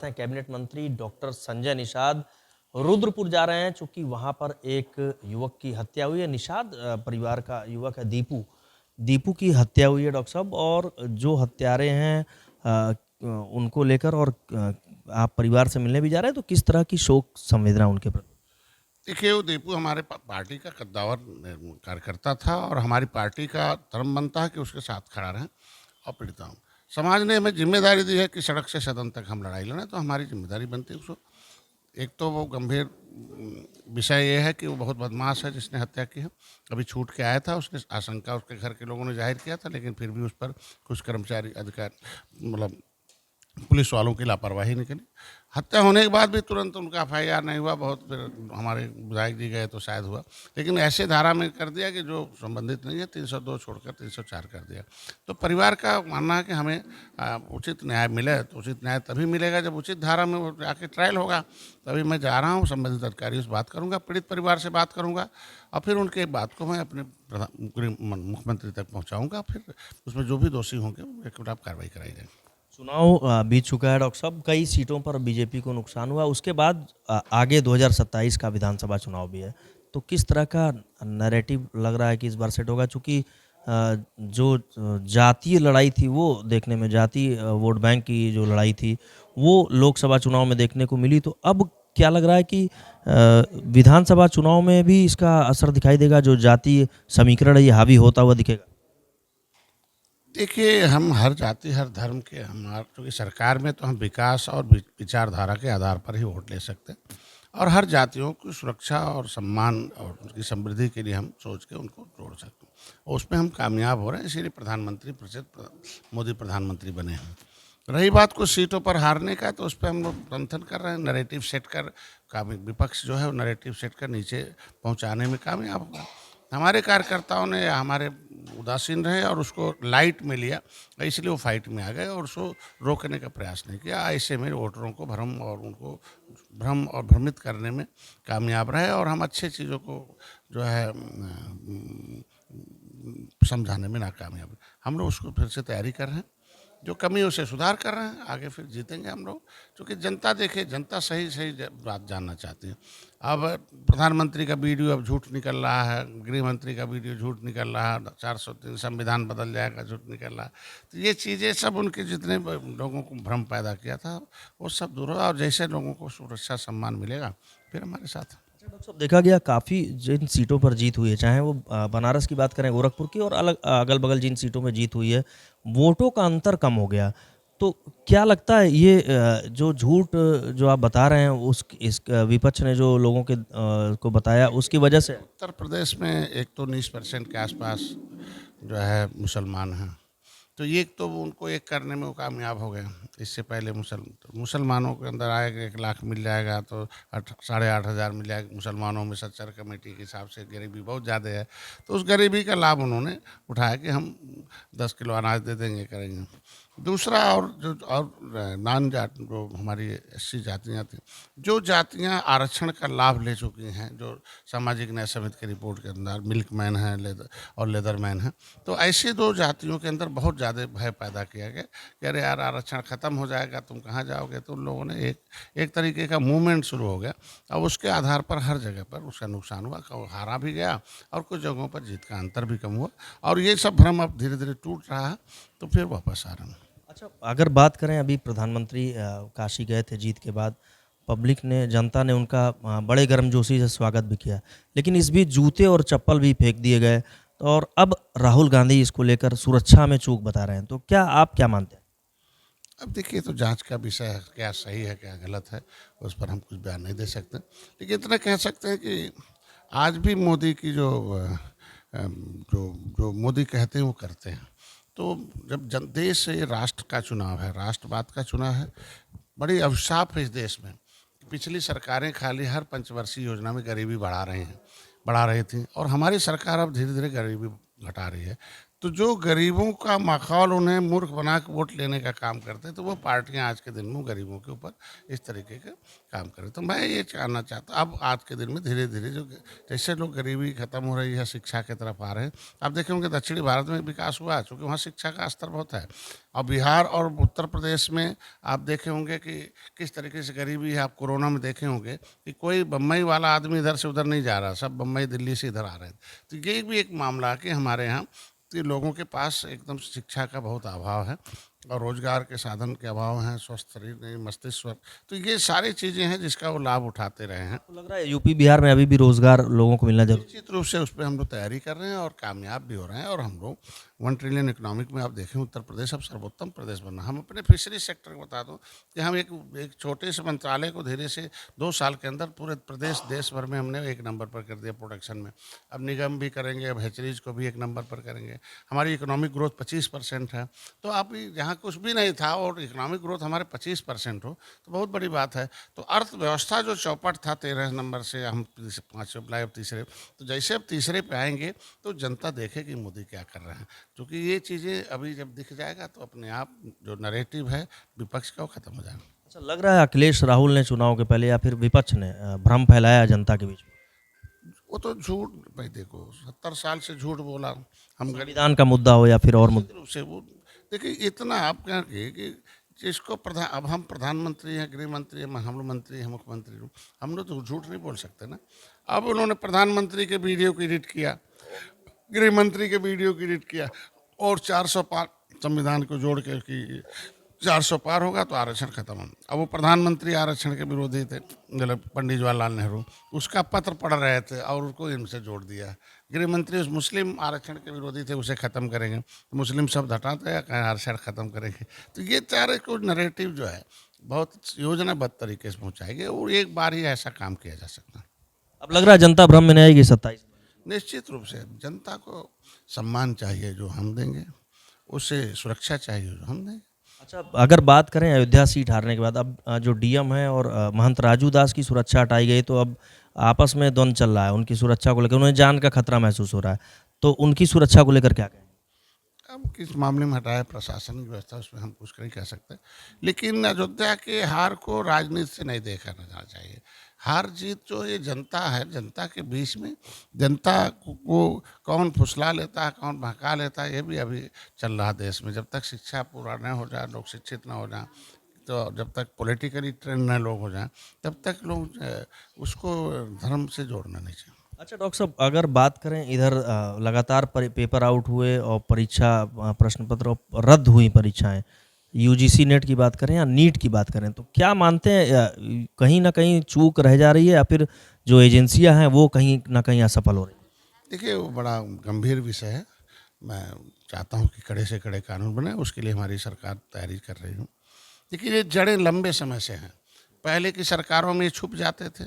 साथ हैं कैबिनेट मंत्री डॉक्टर संजय निषाद। रुद्रपुर जा रहे हैं चूंकि वहां पर एक युवक की हत्या हुई है। निषाद परिवार का युवक है दीपू। दीपू की हत्या हुई है डॉक्टर साहब, और जो हत्यारे हैं उनको लेकर और आप परिवार से मिलने भी जा रहे हैं, तो किस तरह की शोक संवेदना उनके प्रति? देखिए, वो दीपू हमारे पार्टी का कद्दावर कार्यकर्ता था और हमारी पार्टी का धर्म बनता है कि उसके साथ खड़ा रहें और पीड़िताओं। समाज ने हमें जिम्मेदारी दी है कि सड़क से सदन तक हम लड़ाई लड़ें, तो हमारी जिम्मेदारी बनती है उसको। एक तो वो गंभीर विषय ये है कि वो बहुत बदमाश है जिसने हत्या की है। अभी छूट के आया था, उसने आशंका उसके घर के लोगों ने जाहिर किया था, लेकिन फिर भी उस पर कुछ कर्मचारी अधिकार मतलब पुलिस वालों की लापरवाही निकली। हत्या होने के बाद भी तुरंत उनका एफआईआर नहीं हुआ। बहुत फिर हमारे विधायक जी गए तो शायद हुआ, लेकिन ऐसे धारा में कर दिया कि जो संबंधित नहीं है, 302 छोड़कर 304 कर दिया। तो परिवार का मानना है कि हमें उचित न्याय मिले, तो उचित न्याय तभी मिलेगा जब उचित धारा में वो जाके ट्रायल होगा। तभी मैं जा रहा हूँ, संबंधित अधिकारियों से बात करूँगा, पीड़ित परिवार से बात करूँगा और फिर उनके बात को मैं अपने मुख्यमंत्री तक पहुँचाऊँगा। फिर उसमें जो भी दोषी होंगे उनके खिलाफ कार्रवाई कराई जाएगी। चुनाव बीत चुका है डॉक्टर साहब, कई सीटों पर बीजेपी को नुकसान हुआ। उसके बाद आगे 2027 का विधानसभा चुनाव भी है, तो किस तरह का नैरेटिव लग रहा है कि इस बार सेट होगा? चूंकि जो जातीय लड़ाई थी वो देखने में, जातीय वोट बैंक की जो लड़ाई थी वो लोकसभा चुनाव में देखने को मिली, तो अब क्या लग रहा है कि विधानसभा चुनाव में भी इसका असर दिखाई देगा, जो जातीय समीकरण है ये हावी होता हुआ दिखेगा? देखिए, हम हर जाति हर धर्म के हमारे क्योंकि सरकार में तो हम विकास और विचारधारा के आधार पर ही वोट ले सकते हैं और हर जातियों की सुरक्षा और सम्मान और उनकी समृद्धि के लिए हम सोच के उनको जोड़ सकते हैं और उसमें हम कामयाब हो रहे हैं। इसीलिए प्रधानमंत्री मोदी प्रधानमंत्री बने हैं। रही बात कुछ सीटों पर हारने का, तो उस पर हम लोग मंथन कर रहे हैं। नैरेटिव सेट कर विपक्ष जो है वो नैरेटिव सेट कर नीचे पहुंचाने में कामयाब होगा। हमारे कार्यकर्ताओं ने हमारे उदासीन रहे और उसको लाइट में लिया, इसलिए वो फाइट में आ गए और उसको रोकने का प्रयास नहीं किया। ऐसे में वोटरों को भ्रम और भ्रमित करने में कामयाब रहे और हम अच्छे चीज़ों को जो है समझाने में नाकामयाब। हम लोग उसको फिर से तैयारी कर रहे हैं, जो कमी है उसे सुधार कर रहे हैं। आगे फिर जीतेंगे हम लोग, क्योंकि जनता देखे, जनता सही सही बात जानना चाहती है। अब प्रधानमंत्री का वीडियो अब झूठ निकल रहा है, गृह मंत्री का वीडियो झूठ निकल रहा है, 403 संविधान बदल जाएगा झूठ निकल रहा है। तो ये चीज़ें सब उनके जितने लोगों को भ्रम पैदा किया था वो सब दूर होगा और जैसे लोगों को सुरक्षा सम्मान मिलेगा फिर हमारे साथ। अच्छा डॉक्टर साहब, देखा गया काफ़ी जिन सीटों पर जीत हुई है, चाहे वो बनारस की बात करें, गोरखपुर की, और अलग अगल बगल जिन सीटों में जीत हुई है, वोटों का अंतर कम हो गया। तो क्या लगता है ये जो झूठ जो आप बता रहे हैं उस इस विपक्ष ने जो लोगों के को बताया उसकी वजह से? उत्तर प्रदेश में एक तो 19% के आसपास जो है मुसलमान हैं, तो ये तो वो उनको एक करने में वो कामयाब हो गए। इससे पहले मुसलमानों के अंदर आएगा 1 लाख मिल जाएगा, तो 8,500 मिल जाएगा मुसलमानों में। सच्चर कमेटी के हिसाब से गरीबी बहुत ज़्यादा है, तो उस गरीबी का लाभ उन्होंने उठाया कि हम 10 किलो अनाज दे देंगे, करेंगे। दूसरा, और नान जात जो हमारी एससी जातियाँ थी, जो जातियाँ आरक्षण का लाभ ले चुकी हैं, जो सामाजिक न्याय समिति की रिपोर्ट के अंदर मिल्कमैन हैं लेदरमैन हैं, तो ऐसी दो जातियों के अंदर बहुत ज़्यादा भय पैदा किया गया कि अरे यार आरक्षण ख़त्म हो जाएगा, तुम कहाँ जाओगे। तो उन लोगों ने एक तरीके का मूवमेंट शुरू हो गया। अब उसके आधार पर हर जगह पर उसका नुकसान हुआ, हारा भी गया और कुछ जगहों पर जीत का अंतर भी कम हुआ और ये सब भ्रम अब धीरे धीरे टूट रहा है, तो फिर वापस आ रहा हूँ। अच्छा, अगर बात करें, अभी प्रधानमंत्री काशी गए थे जीत के बाद, पब्लिक ने, जनता ने उनका बड़े गर्मजोशी से स्वागत भी किया, लेकिन इस बीच जूते और चप्पल भी फेंक दिए गए, और अब राहुल गांधी इसको लेकर सुरक्षा में चूक बता रहे हैं, तो क्या आप क्या मानते हैं? अब देखिए, तो जांच का विषय है, क्या सही है क्या गलत है उस पर हम कुछ बयान नहीं दे सकते, लेकिन इतना कह सकते हैं कि आज भी मोदी की जो जो मोदी कहते हैं वो करते हैं। तो जब देश से, ये राष्ट्र का चुनाव है, राष्ट्रवाद का चुनाव है, बड़ी अभिशाप है इस देश में। पिछली सरकारें खाली हर पंचवर्षीय योजना में गरीबी बढ़ा रही थी और हमारी सरकार अब धीरे धीरे गरीबी घटा रही है। तो जो गरीबों का माखौल उन्हें मूर्ख बना के वोट लेने का काम करते हैं, तो वो पार्टियां आज के दिन में गरीबों के ऊपर इस तरीके का काम करें। तो मैं ये जानना चाहता अब आज के दिन में धीरे धीरे जो जैसे लोग गरीबी खत्म हो रही है, शिक्षा की तरफ आ रहे हैं। आप देखें होंगे दक्षिणी भारत में विकास हुआ है, चूँकि वहाँ शिक्षा का स्तर बहुत है। और बिहार और उत्तर प्रदेश में आप देखे होंगे कि किस तरीके से गरीबी है। आप कोरोना में देखे होंगे कि कोई बम्बई वाला आदमी इधर से उधर नहीं जा रहा, सब बम्बई दिल्ली से इधर आ रहे हैं। तो ये भी एक मामला है कि हमारे यहाँ कि लोगों के पास एकदम शिक्षा का बहुत अभाव है और रोजगार के साधन के अभाव हैं, स्वस्थ शरीर नहीं, मस्तिष्क। तो ये सारी चीज़ें हैं जिसका वो लाभ उठाते रहे हैं। तो लग रहा है यूपी बिहार में अभी भी रोजगार लोगों को मिलना जरूरी निश्चित रूप से उस पर हम लोग तैयारी कर रहे हैं और कामयाब भी हो रहे हैं। और हम लोग 1 ट्रिलियन इकोनॉमिक में आप देखें उत्तर प्रदेश अब सर्वोत्तम प्रदेश बना। हम अपने फिशरी सेक्टर को बता दूं कि हम एक छोटे से मंत्रालय को धीरे से 2 साल के अंदर पूरे प्रदेश देश भर में हमने 1 नंबर पर कर दिया प्रोडक्शन में। अब निगम भी करेंगे, अब हैचरीज को भी 1 नंबर पर करेंगे। हमारी इकोनॉमिक ग्रोथ 25% है। तो आप जहाँ कुछ भी नहीं था और इकोनॉमिक ग्रोथ हमारे 25% हो तो बहुत बड़ी बात है। तो अर्थव्यवस्था जो चौपट था 13 नंबर से हम 5वें लाए, अब तीसरे। तो जैसे अब तीसरे पे आएंगे तो जनता देखेगी मोदी क्या कर रहे हैं, क्योंकि ये चीज़ें अभी जब दिख जाएगा तो अपने आप जो नैरेटिव है विपक्ष का वो खत्म हो जाएगा। अच्छा लग रहा है अखिलेश राहुल ने चुनाव के पहले या फिर विपक्ष ने भ्रम फैलाया जनता के बीच में? वो तो झूठ, भाई देखो 70 साल से झूठ बोला हम गरीब संविधान का मुद्दा हो या फिर और मुद्दा। रूप से। वो देखिए इतना आप कहें कि जिसको प्रधान, अब हम प्रधानमंत्री हैं, गृह मंत्री हैं, हम लोग मंत्री हैं, मुख्यमंत्री हूँ, हम लोग तो झूठ नहीं बोल सकते ना। अब उन्होंने प्रधानमंत्री के वीडियो को एडिट किया, गृह मंत्री के वीडियो को एडिट किया और 400 पार संविधान को जोड़ के कि 400 पार होगा तो आरक्षण खत्म। अब वो प्रधानमंत्री आरक्षण के विरोधी थे, मतलब पंडित जवाहरलाल नेहरू, उसका पत्र पढ़ रहे थे और उसको इनसे जोड़ दिया। गृह मंत्री उस मुस्लिम आरक्षण के विरोधी थे, उसे खत्म करेंगे, मुस्लिम शब्द हटाते हैं, कहीं आरक्षण खत्म करेंगे। तो ये चारे को नैरेटिव जो है बहुत योजनाबद्ध तरीके से पहुँचाएंगे और एक बार ही ऐसा काम किया जा सकता है। अब लग रहा है जनता भ्रम में नहीं आएगी 27? निश्चित रूप से जनता को सम्मान चाहिए जो हम देंगे, उसे सुरक्षा चाहिए जो हम देंगे। अच्छा अगर बात करें अयोध्या सीट हारने के बाद अब जो डीएम है और महंत राजू दास की सुरक्षा हटाई गई तो अब आपस में द्वंद्व चल रहा है उनकी सुरक्षा को लेकर, उन्हें जान का खतरा महसूस हो रहा है, तो उनकी सुरक्षा को लेकर क्या कहें? अब किस मामले में हटाया प्रशासन की व्यवस्था उसमें हम कुछ नहीं कह सकते, लेकिन अयोध्या के हार को राजनीति से नहीं देखा जाना चाहिए। हार जीत जो ये जनता है, जनता के बीच में जनता को कौन फुसला लेता है, कौन बहका लेता है, ये भी अभी चल रहा देश में। जब तक शिक्षा पूरा न हो जाए, लोग शिक्षित न हो जाए, तो जब तक पॉलिटिकली ट्रेंड न लोग हो जाएं, तब तक लोग उसको धर्म से जोड़ना नहीं चाहिए। अच्छा डॉक्टर साहब अगर बात करें इधर लगातार पेपर आउट हुए और परीक्षा प्रश्न पत्र रद्द हुई परीक्षाएं, यूजीसी नेट की बात करें या नीट की बात करें, तो क्या मानते हैं कहीं ना कहीं चूक रह जा रही है या फिर जो एजेंसियां हैं वो कहीं ना कहीं असफल हो रही हैं? देखिए वो बड़ा गंभीर विषय है। मैं चाहता हूँ कि कड़े से कड़े कानून बने, उसके लिए हमारी सरकार तैयारी कर रही हूँ। देखिए ये जड़ें लंबे समय से हैं। पहले की सरकारों में ये छुप जाते थे,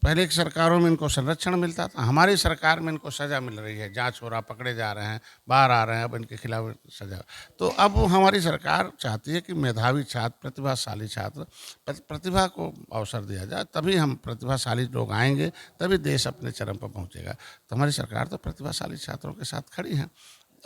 पहले की सरकारों में इनको संरक्षण मिलता था। हमारी सरकार में इनको सज़ा मिल रही है, जांच हो रहा, पकड़े जा रहे हैं, बाहर आ रहे हैं, अब इनके खिलाफ सज़ा। तो अब हमारी सरकार चाहती है कि मेधावी छात्र, प्रतिभाशाली छात्र, प्रतिभा को अवसर दिया जाए, तभी हम प्रतिभाशाली लोग आएंगे, तभी देश अपने चरम पर पहुँचेगा। तो हमारी सरकार तो प्रतिभाशाली छात्रों के साथ खड़ी है।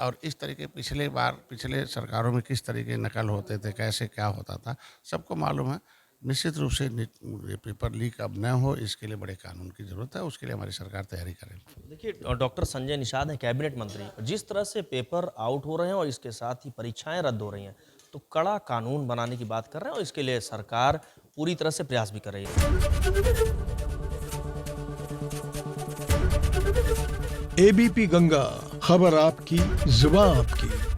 और इस तरीके पिछले सरकारों में किस तरीके नकल होते थे, कैसे क्या होता था, सबको मालूम है। निश्चित रूप से ये पेपर लीक अब न हो, इसके लिए बड़े कानून की जरूरत है, उसके लिए हमारी सरकार तैयारी करेगी। देखिए डॉक्टर संजय निषाद हैं कैबिनेट मंत्री, जिस तरह से पेपर आउट हो रहे हैं और इसके साथ ही परीक्षाएं रद्द हो रही हैं, तो कड़ा कानून बनाने की बात कर रहे हैं और इसके लिए सरकार पूरी तरह से प्रयास भी कर रही है। एबीपी गंगा, खबर आपकी, जुबान आपकी।